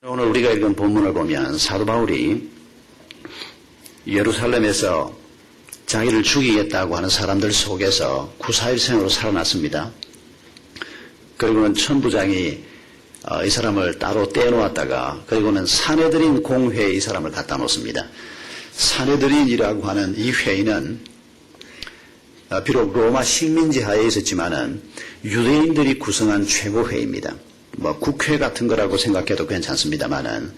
오늘 우리가 읽은 본문을 보면 사도 바울이 예루살렘에서 자기를 죽이겠다고 하는 사람들 속에서 구사일생으로 살아났습니다. 그리고는 천부장이 이 사람을 따로 떼어놓았다가 그리고는 사내들인 공회에 이 사람을 갖다 놓습니다. 사내들인이라고 하는 이 회의는 비록 로마 식민지 하에 있었지만은 유대인들이 구성한 최고회의입니다. 국회 같은 거라고 생각해도 괜찮습니다만은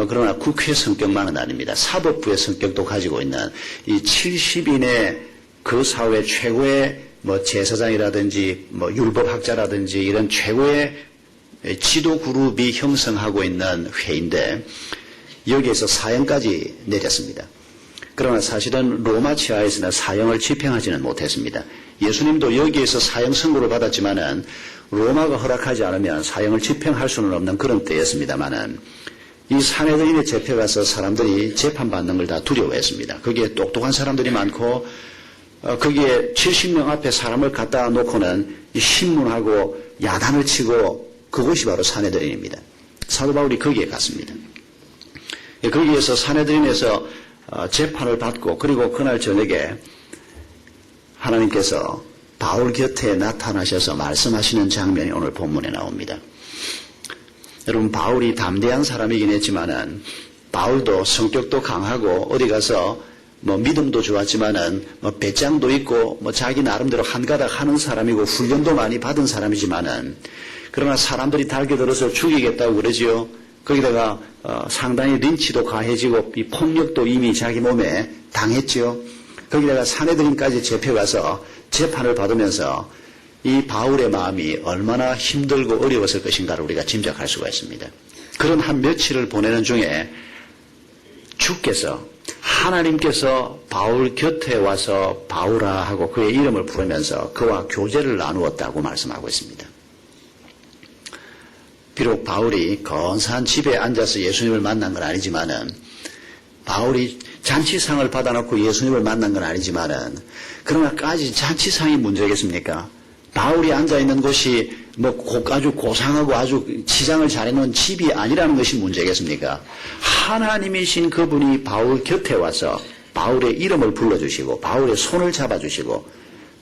그러나 국회 성격만은 아닙니다. 사법부의 성격도 가지고 있는 이 70인의 그 사회 최고의 제사장이라든지 율법학자라든지 이런 최고의 지도 그룹이 형성하고 있는 회의인데 여기에서 사형까지 내렸습니다. 그러나 사실은 로마 치하에서는 사형을 집행하지는 못했습니다. 예수님도 여기에서 사형 선고를 받았지만은 로마가 허락하지 않으면 사형을 집행할 수는 없는 그런 때였습니다만은 이 사내들인에 잡혀가서 사람들이 재판받는 걸 다 두려워했습니다. 거기에 똑똑한 사람들이 많고 거기에 70명 앞에 사람을 갖다 놓고는 이 신문하고 야단을 치고 그것이 바로 사내들인입니다. 사도 바울이 거기에 갔습니다. 거기에서 사내들인에서 재판을 받고 그리고 그날 저녁에 하나님께서 바울 곁에 나타나셔서 말씀하시는 장면이 오늘 본문에 나옵니다. 여러분, 바울이 담대한 사람이긴 했지만은 바울도 성격도 강하고 어디 가서 믿음도 좋았지만은 배짱도 있고 자기 나름대로 한가닥 하는 사람이고 훈련도 많이 받은 사람이지만은 그러나 사람들이 달겨들어서 죽이겠다고 그러지요. 거기다가 상당히 린치도 가해지고 이 폭력도 이미 자기 몸에 당했지요. 거기다가 사내들인까지 잡혀가서 재판을 받으면서 이 바울의 마음이 얼마나 힘들고 어려웠을 것인가를 우리가 짐작할 수가 있습니다. 그런 한 며칠을 보내는 중에 주께서 하나님께서 바울 곁에 와서 바울아 하고 그의 이름을 부르면서 그와 교제를 나누었다고 말씀하고 있습니다. 비록 바울이 건사한 집에 앉아서 예수님을 만난 건 아니지만은 바울이 잔치상을 받아놓고 예수님을 만난 건 아니지만은 그러나까지 잔치상이 문제겠습니까? 바울이 앉아있는 곳이 아주 고상하고 아주 치장을 잘해놓은 집이 아니라는 것이 문제겠습니까? 하나님이신 그분이 바울 곁에 와서 바울의 이름을 불러주시고 바울의 손을 잡아주시고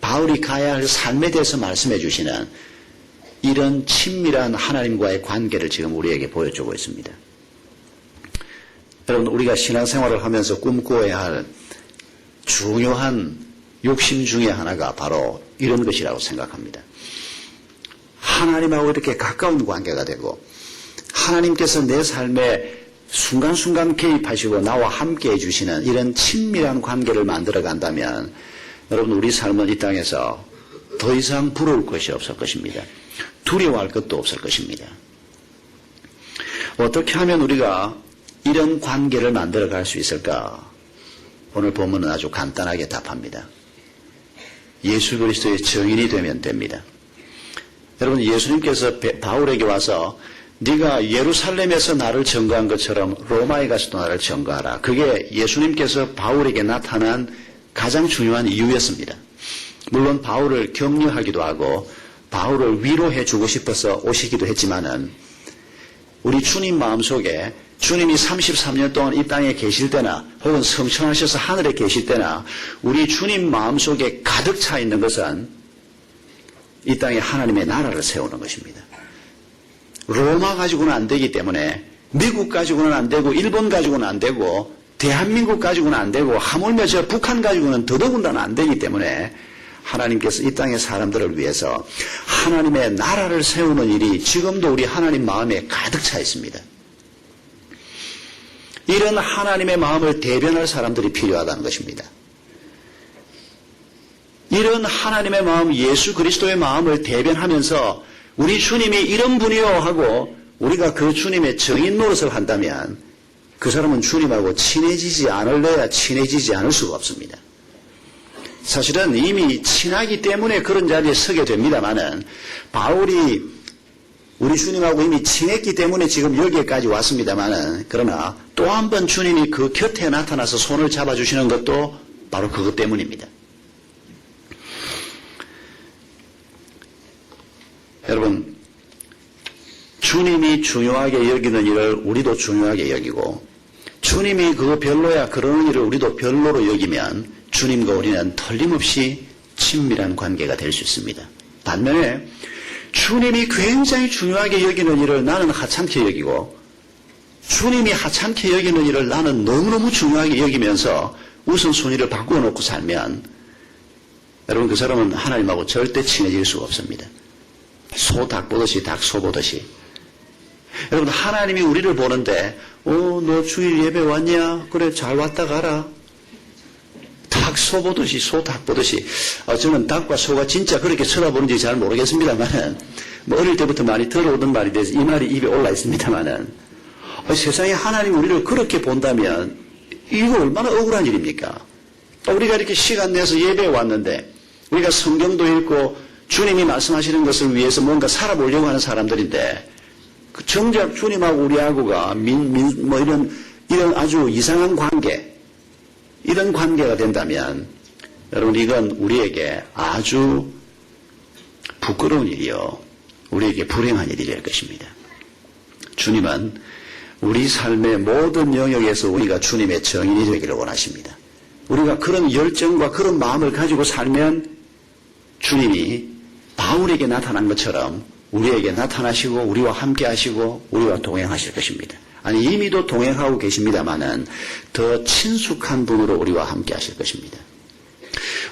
바울이 가야 할 삶에 대해서 말씀해 주시는 이런 친밀한 하나님과의 관계를 지금 우리에게 보여주고 있습니다. 여러분, 우리가 신앙생활을 하면서 꿈꾸어야 할 중요한 욕심 중에 하나가 바로 이런 것이라고 생각합니다. 하나님하고 이렇게 가까운 관계가 되고 하나님께서 내 삶에 순간순간 개입하시고 나와 함께 해주시는 이런 친밀한 관계를 만들어 간다면 여러분, 우리 삶은 이 땅에서 더 이상 부러울 것이 없을 것입니다. 두려워할 것도 없을 것입니다. 어떻게 하면 우리가 이런 관계를 만들어 갈 수 있을까? 오늘 본문은 아주 간단하게 답합니다. 예수 그리스도의 증인이 되면 됩니다. 여러분, 예수님께서 바울에게 와서 네가 예루살렘에서 나를 증거한 것처럼 로마에 가서도 나를 증거하라. 그게 예수님께서 바울에게 나타난 가장 중요한 이유였습니다. 물론 바울을 격려하기도 하고 바울을 위로해 주고 싶어서 오시기도 했지만은 우리 주님 마음속에 주님이 33년 동안 이 땅에 계실 때나 혹은 성천하셔서 하늘에 계실 때나 우리 주님 마음속에 가득 차 있는 것은 이 땅에 하나님의 나라를 세우는 것입니다. 로마 가지고는 안 되기 때문에 미국 가지고는 안 되고 일본 가지고는 안 되고 대한민국 가지고는 안 되고 하물며 저 북한 가지고는 더더군다나 안 되기 때문에 하나님께서 이 땅의 사람들을 위해서 하나님의 나라를 세우는 일이 지금도 우리 하나님 마음에 가득 차 있습니다. 이런 하나님의 마음을 대변할 사람들이 필요하다는 것입니다. 이런 하나님의 마음, 예수 그리스도의 마음을 대변하면서 우리 주님이 이런 분이요 하고 우리가 그 주님의 증인 노릇을 한다면 그 사람은 주님하고 친해지지 않을래야 친해지지 않을 수가 없습니다. 사실은 이미 친하기 때문에 그런 자리에 서게 됩니다만은 바울이 우리 주님하고 이미 친했기 때문에 지금 여기까지 왔습니다만은 그러나 또 한 번 주님이 그 곁에 나타나서 손을 잡아주시는 것도 바로 그것 때문입니다. 여러분, 주님이 중요하게 여기는 일을 우리도 중요하게 여기고 주님이 그거 별로야 그러는 일을 우리도 별로로 여기면 주님과 우리는 틀림없이 친밀한 관계가 될 수 있습니다. 반면에 주님이 굉장히 중요하게 여기는 일을 나는 하찮게 여기고 주님이 하찮게 여기는 일을 나는 너무너무 중요하게 여기면서 우선순위를 바꾸어 놓고 살면 여러분 그 사람은 하나님하고 절대 친해질 수가 없습니다. 소 닭 보듯이 닭 소 보듯이. 여러분 하나님이 우리를 보는데 너 주일 예배 왔냐? 그래 잘 왔다 가라. 닭 소 보듯이 소 닭 보듯이. 저는 닭과 소가 진짜 그렇게 쳐다보는지 잘 모르겠습니다만은 뭐 어릴 때부터 많이 들어오던 말이 돼서 이 말이 입에 올라 있습니다만은 세상에 하나님 우리를 그렇게 본다면 이거 얼마나 억울한 일입니까? 우리가 이렇게 시간 내서 예배에 왔는데 우리가 성경도 읽고 주님이 말씀하시는 것을 위해서 뭔가 살아보려고 하는 사람들인데 정작 주님하고 우리하고가 뭐 이런 아주 이상한 관계, 이런 관계가 된다면 여러분 이건 우리에게 아주 부끄러운 일이요, 우리에게 불행한 일이 될 것입니다. 주님은 우리 삶의 모든 영역에서 우리가 주님의 정인이 되기를 원하십니다. 우리가 그런 열정과 그런 마음을 가지고 살면 주님이 바울에게 나타난 것처럼 우리에게 나타나시고 우리와 함께 하시고 우리와 동행하실 것입니다. 아니 이미도 동행하고 계십니다마는 더 친숙한 분으로 우리와 함께 하실 것입니다.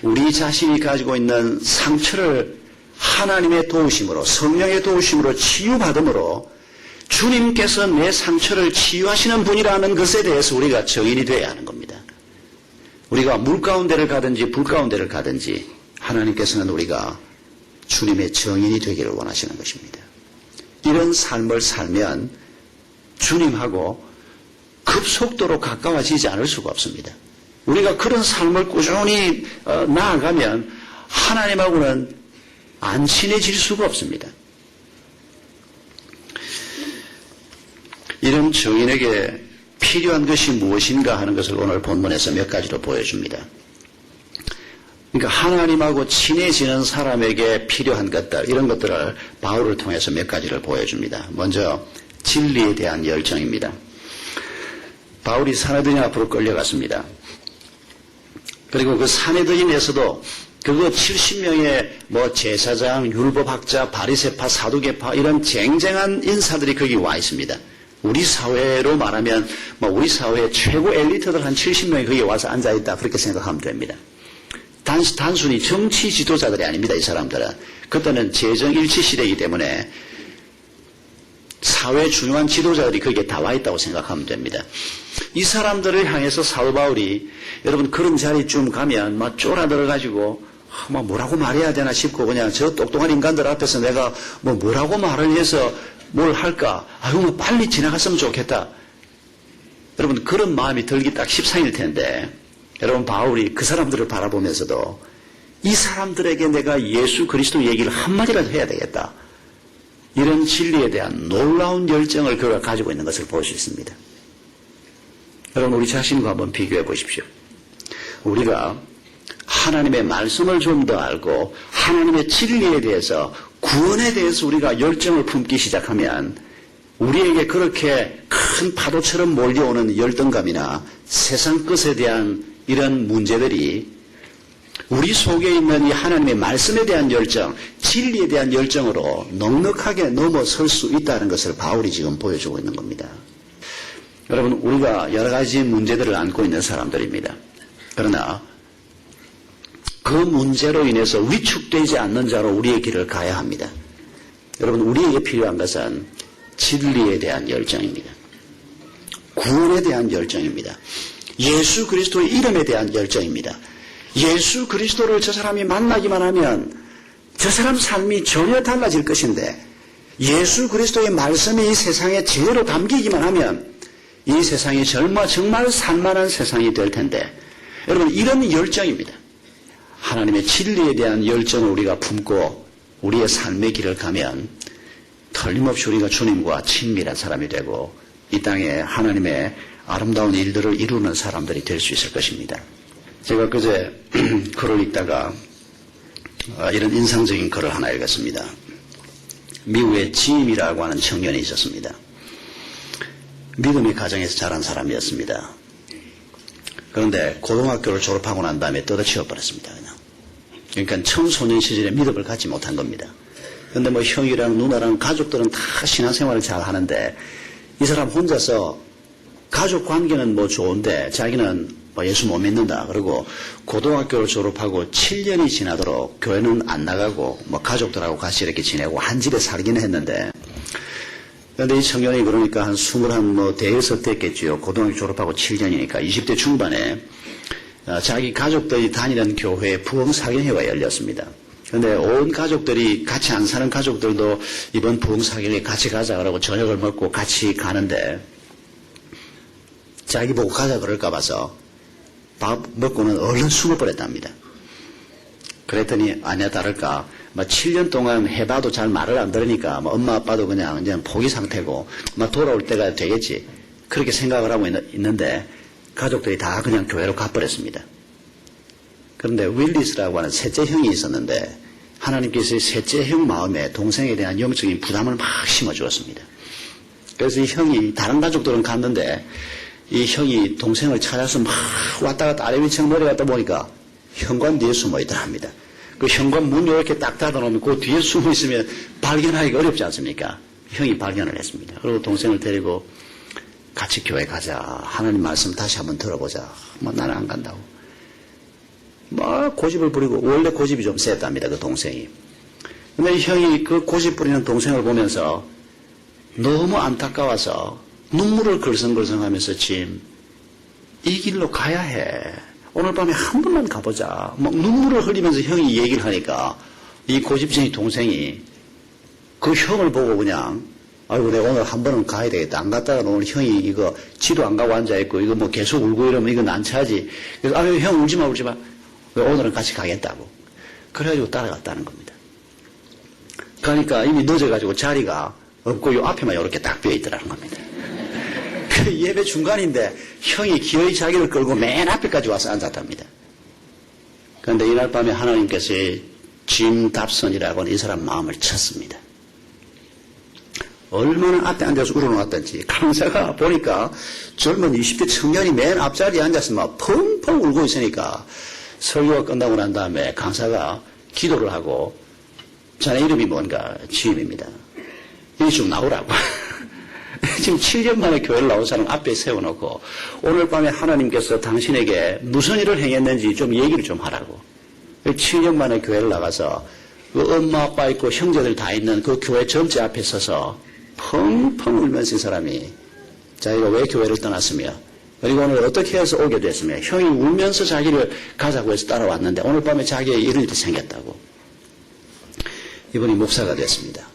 우리 자신이 가지고 있는 상처를 하나님의 도우심으로 성령의 도우심으로 치유받음으로 주님께서 내 상처를 치유하시는 분이라는 것에 대해서 우리가 정인이 되어야 하는 겁니다. 우리가 물 가운데를 가든지 불 가운데를 가든지 하나님께서는 우리가 주님의 정인이 되기를 원하시는 것입니다. 이런 삶을 살면 주님하고 급속도로 가까워지지 않을 수가 없습니다. 우리가 그런 삶을 꾸준히 나아가면 하나님하고는 안 친해질 수가 없습니다. 이런 정인에게 필요한 것이 무엇인가 하는 것을 오늘 본문에서 몇 가지로 보여줍니다. 그러니까 하나님하고 친해지는 사람에게 필요한 것들, 이런 것들을 바울을 통해서 몇 가지를 보여줍니다. 먼저 진리에 대한 열정입니다. 바울이 사내들인 앞으로 끌려갔습니다. 그리고 그 사내들인에서도 그거 70명의 제사장, 율법학자, 바리새파, 사두개파 이런 쟁쟁한 인사들이 거기 와 있습니다. 우리 사회로 말하면 우리 사회의 최고 엘리트들 한 70명이 거기 와서 앉아있다 그렇게 생각하면 됩니다. 단순히 정치 지도자들이 아닙니다. 이 사람들은. 그때는 재정일치 시대이기 때문에 사회 중요한 지도자들이 거기에 다 와 있다고 생각하면 됩니다. 이 사람들을 향해서 사도 바울이 여러분 그런 자리쯤 가면 막 쫄아들어가지고 뭐라고 말해야 되나 싶고 그냥 저 똑똑한 인간들 앞에서 내가 뭐라고 말을 해서 뭘 할까? 빨리 지나갔으면 좋겠다. 여러분 그런 마음이 들기 딱 십상일 텐데 여러분 바울이 그 사람들을 바라보면서도 이 사람들에게 내가 예수 그리스도 얘기를 한마디라도 해야 되겠다. 이런 진리에 대한 놀라운 열정을 그가 가지고 있는 것을 볼 수 있습니다. 여러분 우리 자신과 한번 비교해 보십시오. 우리가 하나님의 말씀을 좀 더 알고 하나님의 진리에 대해서 구원에 대해서 우리가 열정을 품기 시작하면 우리에게 그렇게 큰 파도처럼 몰려오는 열등감이나 세상 것에 대한 이런 문제들이 우리 속에 있는 이 하나님의 말씀에 대한 열정, 진리에 대한 열정으로 넉넉하게 넘어설 수 있다는 것을 바울이 지금 보여주고 있는 겁니다. 여러분 우리가 여러 가지 문제들을 안고 있는 사람들입니다. 그러나 그 문제로 인해서 위축되지 않는 자로 우리의 길을 가야 합니다. 여러분 우리에게 필요한 것은 진리에 대한 열정입니다. 구원에 대한 열정입니다. 예수 그리스도의 이름에 대한 열정입니다. 예수 그리스도를 저 사람이 만나기만 하면 저 사람 삶이 전혀 달라질 것인데 예수 그리스도의 말씀이 이 세상에 제대로 담기기만 하면 이 세상이 정말 살만한 세상이 될 텐데 여러분 이런 열정입니다. 하나님의 진리에 대한 열정을 우리가 품고 우리의 삶의 길을 가면 틀림없이 우리가 주님과 친밀한 사람이 되고 이 땅에 하나님의 아름다운 일들을 이루는 사람들이 될 수 있을 것입니다. 제가 그제 글을 읽다가 이런 인상적인 글을 하나 읽었습니다. 미국의 짐이라고 하는 청년이 있었습니다. 믿음의 가정에서 자란 사람이었습니다. 그런데 고등학교를 졸업하고 난 다음에 떠들치워 버렸습니다. 그냥. 그러니까 청소년 시절에 믿음을 갖지 못한 겁니다. 그런데 뭐 형이랑 누나랑 가족들은 다 신앙생활을 잘 하는데 이 사람 혼자서 가족 관계는 뭐 좋은데 자기는 뭐 예수 못 믿는다. 그리고 고등학교를 졸업하고 7년이 지나도록 교회는 안 나가고 뭐 가족들하고 같이 이렇게 지내고 한 집에 살기는 했는데 그런데 이 청년이 그러니까 한 21대 됐겠지요. 고등학교 졸업하고 7년이니까 20대 중반에 자기 가족들이 다니는 교회에 부흥사경회가 열렸습니다. 그런데 온 가족들이 같이 안 사는 가족들도 이번 부흥사경회에 같이 가자 그러고 저녁을 먹고 같이 가는데 자기 보고 가자 그럴까 봐서 밥 먹고는 얼른 숨어버렸답니다. 그랬더니 아니야 다를까 7년 동안 해봐도 잘 말을 안 들으니까 엄마 아빠도 그냥 포기 상태고 돌아올 때가 되겠지 그렇게 생각을 하고 있는데 가족들이 다 그냥 교회로 가버렸습니다. 그런데 윌리스라고 하는 셋째 형이 있었는데 하나님께서 셋째 형 마음에 동생에 대한 영적인 부담을 막 심어주었습니다. 그래서 이 형이 다른 가족들은 갔는데 이 형이 동생을 찾아서 막 왔다 갔다 아래 위층 내려갔다 보니까 현관 뒤에 숨어 있더라 합니다. 그 현관 문 이렇게 딱 닫아놓으면 그 뒤에 숨어 있으면 발견하기가 어렵지 않습니까? 형이 발견을 했습니다. 그리고 동생을 데리고 같이 교회 가자. 하나님 말씀 다시 한번 들어보자. 나는 안 간다고. 막 고집을 부리고 원래 고집이 좀 셌답니다. 그 동생이. 근데 이 형이 그 고집 부리는 동생을 보면서 너무 안타까워서 눈물을 글썽글썽하면서 짐, 이 길로 가야 해. 오늘 밤에 한 번만 가보자. 막 눈물을 흘리면서 형이 얘기를 하니까 이 고집쟁이 동생이 그 형을 보고 그냥 아이고 내가 오늘 한 번은 가야 되겠다. 안 갔다가 오늘 형이 이거 지도 안 가고 앉아있고 이거 뭐 계속 울고 이러면 이거 난처하지. 그래서 아유 형 울지마 울지마. 오늘은 같이 가겠다고. 그래가지고 따라갔다는 겁니다. 그러니까 이미 늦어가지고 자리가 없고 요 앞에만 이렇게 딱 비어있더라는 겁니다. 그 예배 중간인데 형이 기어이 자기를 끌고 맨 앞에까지 와서 앉았답니다. 그런데 이날 밤에 하나님께서 짐 답선이라고 하는 이 사람 마음을 쳤습니다. 얼마나 앞에 앉아서 울어놓았던지 강사가 보니까 젊은 20대 청년이 맨 앞자리에 앉아서 막 펑펑 울고 있으니까 설교가 끝나고 난 다음에 강사가 기도를 하고 자네 이름이 뭔가 지임입니다. 여기 좀 나오라고. 지금 7년 만에 교회를 나온 사람 앞에 세워놓고 오늘 밤에 하나님께서 당신에게 무슨 일을 행했는지 좀 얘기를 좀 하라고. 7년 만에 교회를 나가서 그 엄마 아빠 있고 형제들 다 있는 그 교회 전체 앞에 서서 펑펑 울면서 이 사람이 자기가 왜 교회를 떠났으며 그리고 오늘 어떻게 해서 오게 됐으며 형이 울면서 자기를 가자고 해서 따라왔는데 오늘 밤에 자기의 이런 일이 생겼다고. 이분이 목사가 됐습니다.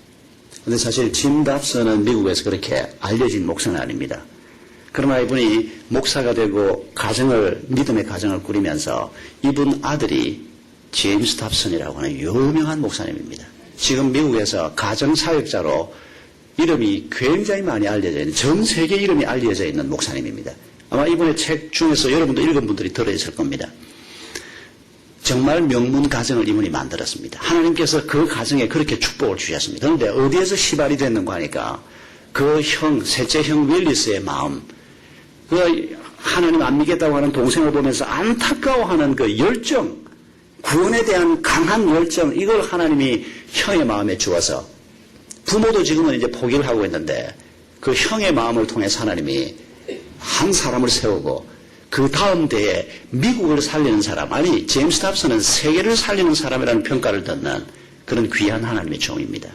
그런데 사실 짐 답선은 미국에서 그렇게 알려진 목사는 아닙니다. 그러나 이분이 목사가 되고 믿음의 가정을 꾸리면서 이분 아들이 제임스 답선이라고 하는 유명한 목사님입니다. 지금 미국에서 가정사역자로 이름이 굉장히 많이 알려져 있는, 전 세계 이름이 알려져 있는 목사님입니다. 아마 이분의 책 중에서 여러분도 읽은 분들이 들어있을 겁니다. 정말 명문 가정을 이분이 만들었습니다. 하나님께서 그 가정에 그렇게 축복을 주셨습니다. 그런데 어디에서 시발이 됐는가 하니까 그 셋째 형 윌리스의 마음, 그 하나님 안 믿겠다고 하는 동생을 보면서 안타까워하는 그 열정, 구원에 대한 강한 열정, 이걸 하나님이 형의 마음에 주어서 부모도 지금은 이제 포기를 하고 있는데 그 형의 마음을 통해서 하나님이 한 사람을 세우고 그 다음 대에 미국을 살리는 사람, 아니 제임스 답선은 세계를 살리는 사람이라는 평가를 듣는 그런 귀한 하나님의 종입니다.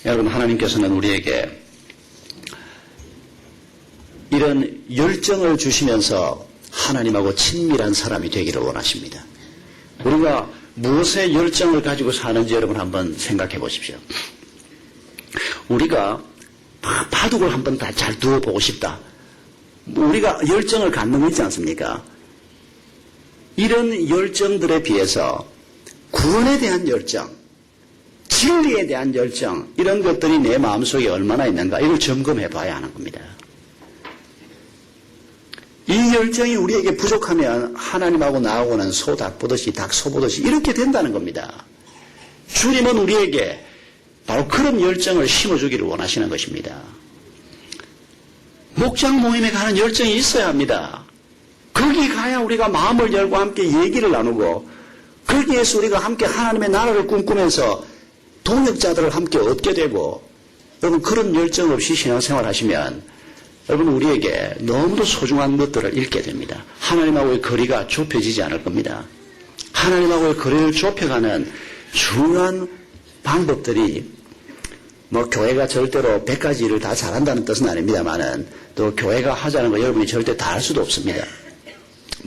여러분, 하나님께서는 우리에게 이런 열정을 주시면서 하나님하고 친밀한 사람이 되기를 원하십니다. 우리가 무엇에 열정을 가지고 사는지 여러분 한번 생각해 보십시오. 우리가 바둑을 한번 다 잘 두어보고 싶다. 우리가 열정을 갖는 거 있지 않습니까? 이런 열정들에 비해서 구원에 대한 열정, 진리에 대한 열정, 이런 것들이 내 마음속에 얼마나 있는가 이걸 점검해 봐야 하는 겁니다. 이 열정이 우리에게 부족하면 하나님하고 나하고는 소 닭 보듯이 닭 소 보듯이 이렇게 된다는 겁니다. 주님은 우리에게 바로 그런 열정을 심어주기를 원하시는 것입니다. 목장 모임에 가는 열정이 있어야 합니다. 거기 가야 우리가 마음을 열고 함께 얘기를 나누고 거기에서 우리가 함께 하나님의 나라를 꿈꾸면서 동역자들을 함께 얻게 되고 여러분 그런 열정 없이 신앙생활 하시면 여러분 우리에게 너무도 소중한 것들을 잃게 됩니다. 하나님하고의 거리가 좁혀지지 않을 겁니다. 하나님하고의 거리를 좁혀가는 중요한 방법들이 교회가 절대로 100가지 일을 다 잘한다는 뜻은 아닙니다만은 또 교회가 하자는 거 여러분이 절대 다 할 수도 없습니다.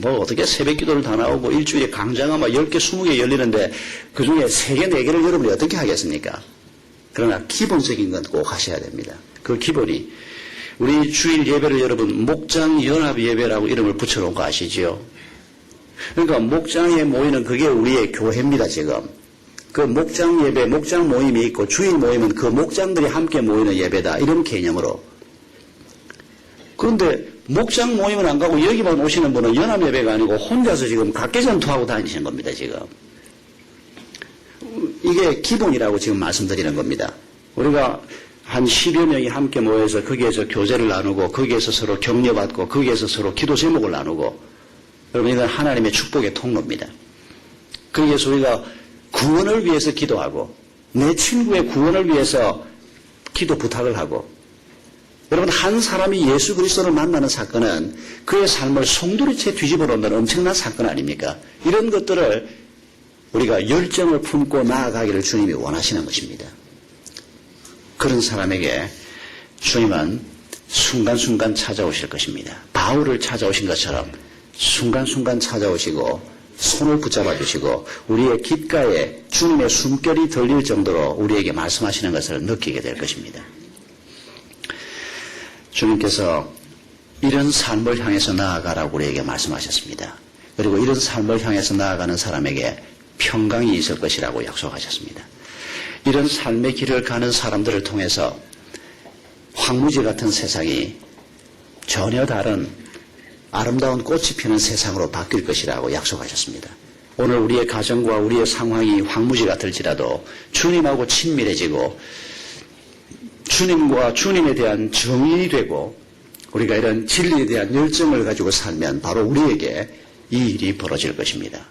어떻게 새벽 기도를 다 나오고 일주일에 강좌가 10개, 20개 열리는데 그 중에 3개, 4개를 여러분이 어떻게 하겠습니까? 그러나 기본적인 건 꼭 하셔야 됩니다. 그 기본이 우리 주일 예배를 여러분 목장 연합 예배라고 이름을 붙여놓은 거 아시죠? 그러니까 목장에 모이는 그게 우리의 교회입니다, 지금. 그 목장 예배, 목장 모임이 있고 주일 모임은 그 목장들이 함께 모이는 예배다. 이런 개념으로. 그런데 목장 모임은 안 가고 여기만 오시는 분은 연합 예배가 아니고 혼자서 지금 각계전투하고 다니시는 겁니다, 지금. 이게 기본이라고 지금 말씀드리는 겁니다. 우리가 한 10여 명이 함께 모여서 거기에서 교제를 나누고 거기에서 서로 격려받고 거기에서 서로 기도 제목을 나누고 여러분 이건 하나님의 축복의 통로입니다. 거기에서 우리가 구원을 위해서 기도하고 내 친구의 구원을 위해서 기도 부탁을 하고 여러분 한 사람이 예수 그리스도를 만나는 사건은 그의 삶을 송두리째 뒤집어 놓는 엄청난 사건 아닙니까? 이런 것들을 우리가 열정을 품고 나아가기를 주님이 원하시는 것입니다. 그런 사람에게 주님은 순간순간 찾아오실 것입니다. 바울을 찾아오신 것처럼 순간순간 찾아오시고 손을 붙잡아 주시고 우리의 귓가에 주님의 숨결이 들릴 정도로 우리에게 말씀하시는 것을 느끼게 될 것입니다. 주님께서 이런 삶을 향해서 나아가라고 우리에게 말씀하셨습니다. 그리고 이런 삶을 향해서 나아가는 사람에게 평강이 있을 것이라고 약속하셨습니다. 이런 삶의 길을 가는 사람들을 통해서 황무지 같은 세상이 전혀 다른 아름다운 꽃이 피는 세상으로 바뀔 것이라고 약속하셨습니다. 오늘 우리의 가정과 우리의 상황이 황무지 같을지라도 주님하고 친밀해지고 주님과 주님에 대한 정인이 되고 우리가 이런 진리에 대한 열정을 가지고 살면 바로 우리에게 이 일이 벌어질 것입니다.